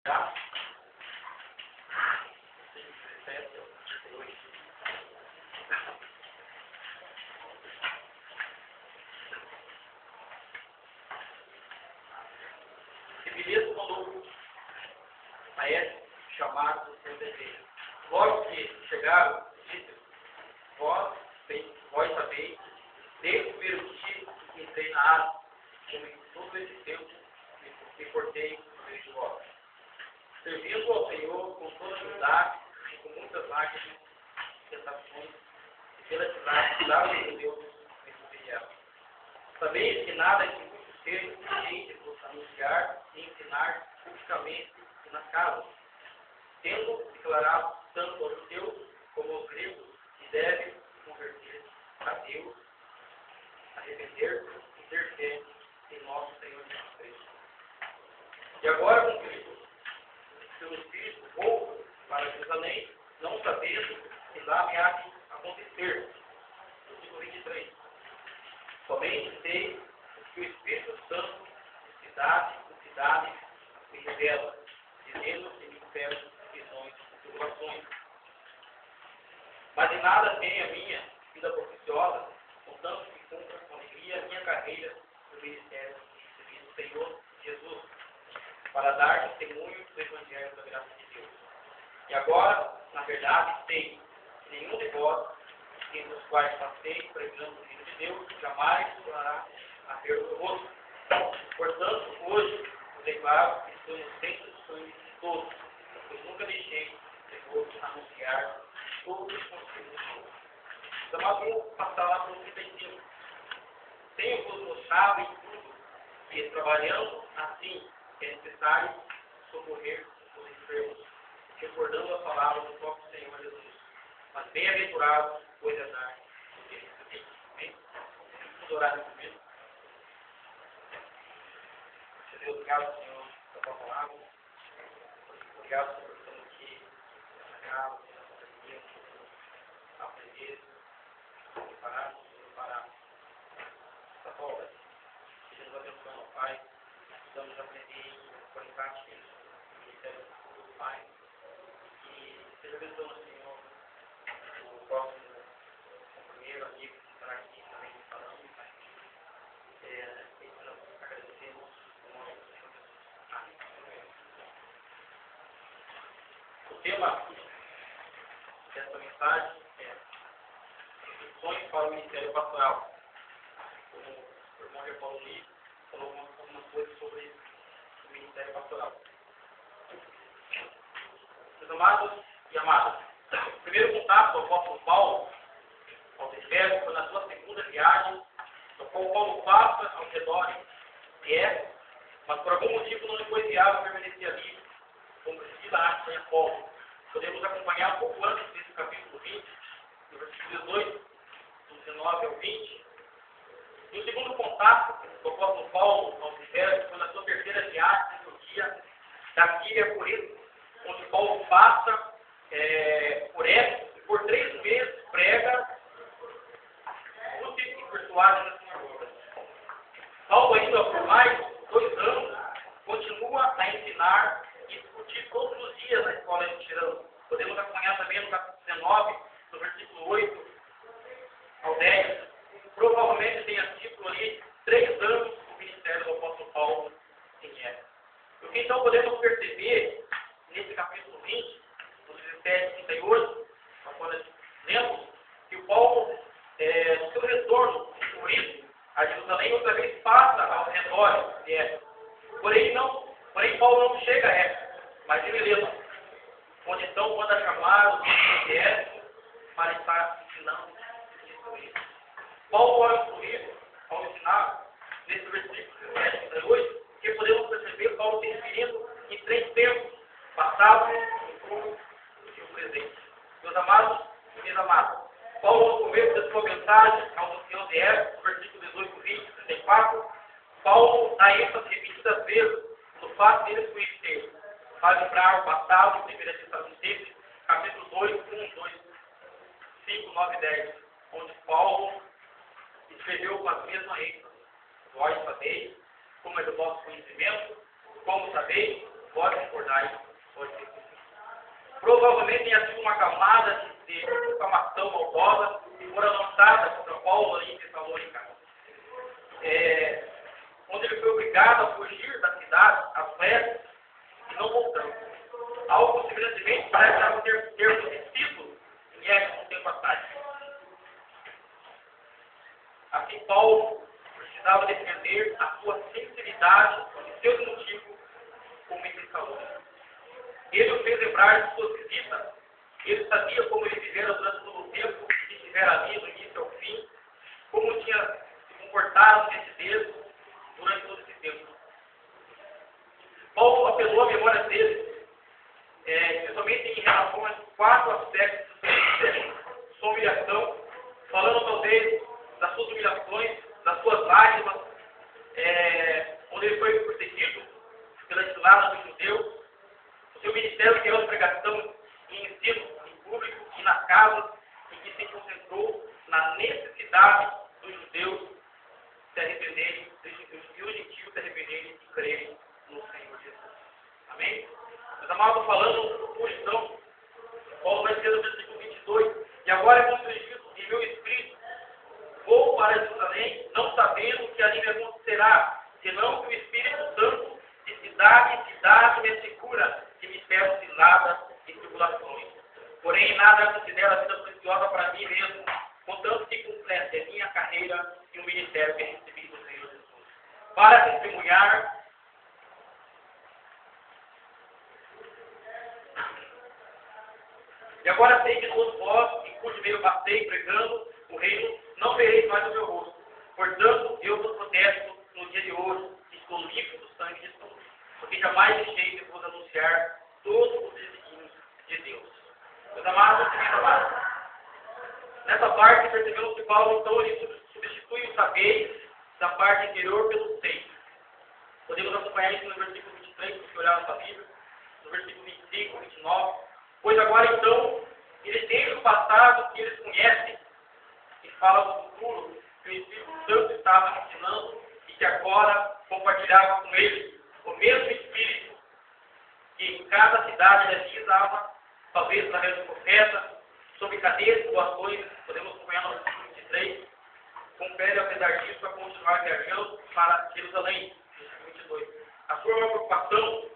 Tá? Evilito mandou Maestro chamar do seu desejo. Logo que chegaram, disse: vós sabeis, desde o primeiro dia que entrei na área, como em todo esse tempo me portei no meio de vós, servindo ao Senhor com toda humildade e com muitas lágrimas e tentações, e pela cidade de Deus me subsidiaram. Sabeis que nada que muito seja suficiente vos anunciar e ensinar publicamente e nas casas, tendo declarado tanto aos judeus como aos gregos que devem converter a Deus, arrepender-se e ter fé em nosso Senhor Jesus Cristo. E agora, com Cristo, pelo Espírito, vou para Jerusalém, não sabendo que lá me há de acontecer. Versículo 23. Somente sei que o Espírito Santo, de cidade em cidade, me revela, dizendo que me peço visões e turbações. Mas de nada tem a minha vida proficiosa, contanto que cumpra com alegria a minha carreira no ministério do Senhor Jesus, para dar testemunho do Evangelho da graça de Deus. E agora, na verdade, sei que nenhum de vós, entre os quais passei pregando o Filho de Deus, jamais tornará a ver o meu rosto. Portanto, hoje, eu declaro que estou inocente do sangue de todos, pois nunca deixei de vos anunciar todos os conselhos de Deus. Então, nós vamos passar lá para o 35. Tenho-vos mostrado em tudo que, trabalhando assim, é necessário socorrer os enfermos, recordando a palavra do próprio Senhor Jesus. Mas bem-aventurados, pois é dar o que recebeis. Amém? Vamos orar nesse momento. Deus, obrigado, Senhor, pela tua palavra. Obrigado, Senhor, por estarmos aqui na casa, na companhia, aprender, preparar para essa obra. Que Jesus abençoe, meu Pai. Estamos aprendendo por prática o ministério do Pai. E seja abençoando, Senhor, o próximo companheiro, amigo que estará aqui também falando, Pai. E nós agradecemos o nosso Senhor Jesus. Amém. O tema dessa mensagem é instruções para o ministério pastoral. Como o irmão já falou ali, falou algumas coisas sobre o ministério pastoral. Meus amados e amadas, o primeiro contato do apóstolo Paulo aos Efésios foi na sua segunda viagem, no qual Paulo passa aos redores de Éfeso, mas por algum motivo não lhe foi viável permanecer ali, como Priscila, Áquila e Apolo. Podemos acompanhar um pouco antes desse capítulo 20, no versículo 18, do 19 ao 20. E o segundo contato do apóstolo Paulo aos Efésios foi na sua terceira viagem, na Turquia, da Síria por ele, onde Paulo passa por Éfeso e por 3 meses prega úteis e persuade nas sinagogas. Paulo, ainda por mais 2 anos, continua a ensinar e discutir todos os dias na escola de Tirano. Podemos acompanhar também no capítulo 19, no versículo 8 ao 10. Provavelmente tenha sido ali 3 anos o ministério do apóstolo Paulo em Éfeso. O que então podemos perceber nesse capítulo 20, no 17 e 38, quando lemos que o Paulo, no seu retorno por isso, a Jerusalém outra vez passa ao redor de Éfeso. Porém, Paulo não chega a Éfeso, mas ele leva, onde então manda chamar os de Éfeso para estar ensinando e instruindo. Paulo, ao ensinar, nesse versículo 17 e 38, que podemos perceber Paulo se referindo em 3 tempos: passado, futuro e o presente. Meus amados e minhas amadas, Paulo, no começo da sua mensagem aos anciãos de Éfeso, versículo 18, 20 e 34, Paulo dá ênfase repetidas vezes no fato de eles conhecerem. Para lembrar o passado, em 1 Tessalonicenses, capítulo 2, 1, 2, 5, 9 e 10, onde Paulo escreveu com as mesmas ênfases. Vós sabeis, como é do vosso conhecimento, como sabeis, Pode recordar isso? Pode ser. Provavelmente tenha sido uma camada de difamação maldosa que fora lançada contra Paulo ali em Tessalônica. Onde ele foi obrigado a fugir da cidade, às pressas, e não voltando. Algo semelhantemente parece ter acontecido em Éfeso um tempo atrás. Assim, Paulo precisava defender a sua sinceridade e seus motivos como em Tessalônica. Ele o fez lembrar de suas visitas. Ele sabia como ele vivera durante todo o tempo que estivera ali, do início ao fim, como tinha se comportado nesse Deus durante todo esse tempo. Paulo apelou à memória dele, especialmente em relação a 4 aspectos do seu ministério. Sua humilhação, falando talvez das suas humilhações, das suas lágrimas, onde ele foi perseguido pela cilada dos judeus. O seu ministério que era de pregação e ensino em público e nas casas, em que se concentrou na necessidade dos judeus se arrependerem, e os gentios se arrependerem e crerem no Senhor Jesus. Amém? Meus amados, falando por então, Paulo vai dizer no versículo 22, e agora é como diz em meu espírito, vou para Jerusalém, não sabendo o que ali me acontecerá, senão que o Espírito Santo de cidade em cidade me assegura que me espero ciladas e tribulações. Porém, nada considero a vida preciosa para mim mesmo, contanto que complete a minha carreira e o ministério que recebi do Senhor Jesus. Para testemunhar e agora sei que todos vós, em cujo meio passei pregando o reino, não vereis mais o meu rosto. Portanto, eu vos protesto no dia de hoje, que estou livre do sangue de todos, porque jamais deixei de vos anunciar todos os desígnios de Deus. Meus amados e minhas amadas, nessa parte percebemos que Paulo, então, ele substitui o saber da parte interior pelo sei. Podemos acompanhar isso no versículo 23, se olhar na sua Bíblia, no versículo 25, 29. Pois agora, então, eles têm o passado que eles conhecem e falam do futuro que o Espírito Santo estava ensinando e que agora compartilhava com eles o mesmo Espírito que em cada cidade ele avisava, talvez através do profeta, sobre cadeias e situações, podemos acompanhar no versículo 23, compele, apesar disso, a continuar viajando para Jerusalém, versículo 22. A sua preocupação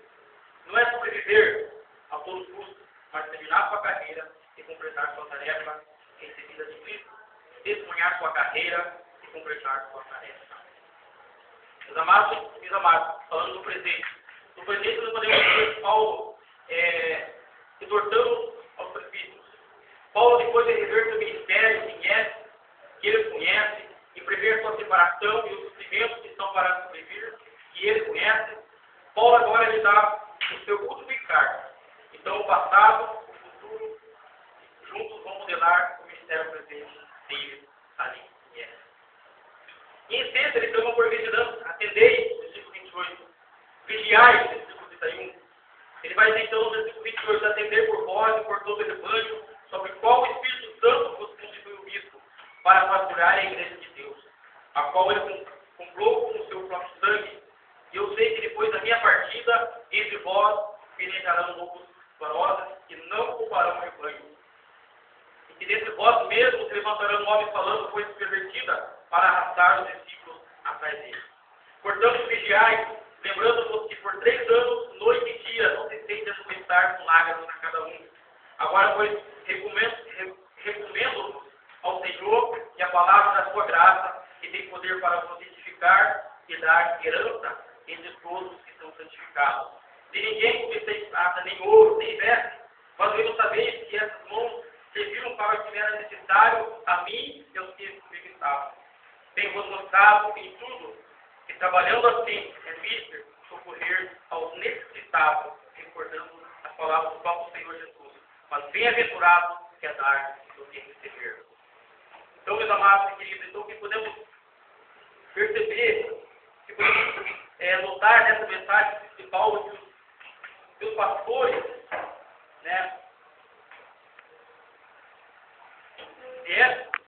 não é sobreviver a todo custo, mas terminar sua carreira e completar sua tarefa recebida de Cristo, testemunhar sua carreira e completar sua tarefa. Meus amados e meus amados, falando do presente. No presente nós podemos ver Paulo exortando aos presbíteros. Paulo, depois de rever seu ministério que ele conhece, e prever sua separação e os sofrimentos que estão para sobrevir, que ele conhece, Paulo agora lhe dá o seu último encargo. Então, o passado, o futuro, juntos vão modelar o ministério presente dele ali. E em essência, ele chama por vigilância, atendei, versículo 28, vigiai, versículo 31. Ele vai dizer então no versículo 28, atender por vós e por todo o rebanho, sobre qual o Espírito Santo vos constituiu o bispo, para pastorear a igreja de Deus, a qual ele comprou com o seu próprio sangue. E eu sei que depois da minha partida, entre vós penetrarão lobos ferozes que não pouparão o rebanho. E que dentre vós mesmos levantarão homens falando coisas pervertidas para arrastar os discípulos atrás deles. Portanto, vigiai, lembrando-vos que por 3 anos, noite e dia, não cessei de atormentar com lágrimas a cada um. Agora, pois, recomendo-vos ao Senhor e a palavra da sua graça, que tem poder para vos edificar e dar herança entre todos que são santificados. De ninguém conquistei prata, nem ouro, nem veste, mas eu não sabeis que essas mãos serviram para o que era necessário a mim e aos que comigo estavam. Tenho-vos mostrado em tudo que, trabalhando assim, é mister socorrer aos necessitados, recordando as palavras do próprio Senhor Jesus. Mas bem-aventurado que é dar do que receber. Então, meus amados e queridos, então, que podemos perceber, que podemos notar nessa mensagem,